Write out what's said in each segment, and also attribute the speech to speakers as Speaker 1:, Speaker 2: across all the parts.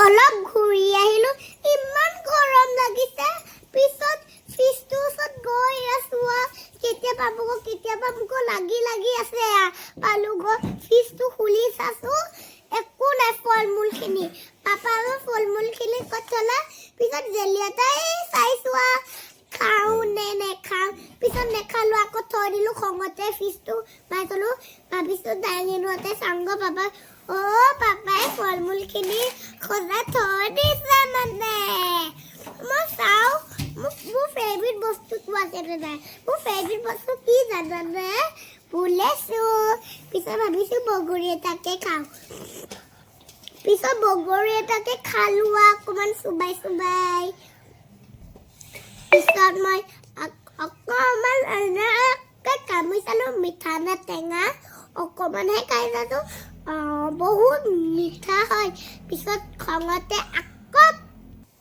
Speaker 1: অলপ ঘূৰি আহিলোঁ ইমান গৰম লাগিছে পিছত ফ্ৰিজটোৰ ওচৰত গৈ আছোঁ কেতিয়া পাবগৈ লাগি আছে পালোগৈ ফ্ৰিজটো খুলি চাইছোঁ একো নাই ফল মূলখিনি পাপা আৰু ফল মূলখিনি ক'ত থ'লে পিছত জেলি এটাই চাইছোঁ খাওঁ নে নেখাওঁ পিছত নেখালোঁ আকৌ থৈ দিলোঁ খঙতে ফ্ৰিজটো পাই গ'লোঁ ভাবিছোঁ দাঙিনোতে চাংগৈ পাপা পাপাই ফল মূলখিনি সজাই থৈ দিছে মানে মই চাওঁ মোৰ ফেভৰিট বস্তুটো আছে নাই মোৰ ফেভৰিট বস্তু কি জানানে ভুলেছোঁ পিছত ভাবিছোঁ বগৰী এটাকে খাওঁ পিছত বগৰী এটাকে খালোঁ অকণমান চুবাই পিছত মই অকণমান এনেকৈ কামুৰি চালোঁ মিঠা নে টেঙা অকণমানহে খাই চালোঁ বহুত মিঠা হয় পিছত খঙতে আকৌ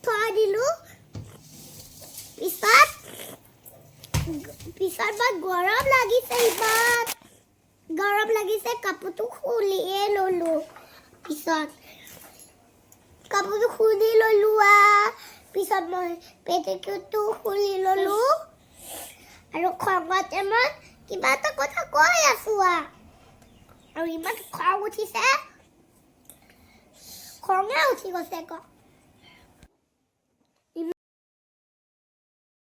Speaker 1: থৈ দিলোঁ পিছত মই গৰম লাগিছে কাপোৰটো খুলিয়ে ল'লোঁ পিছত কাপোৰটো খুলি ল'লোঁ পিছত মই পেটিকোটটো খুলি ল'লোঁ আৰু খঙতে মই কিবা এটা কথা কৈ আছোঁ আৰু ইমান খং উঠিছে খঙে উঠি গৈছে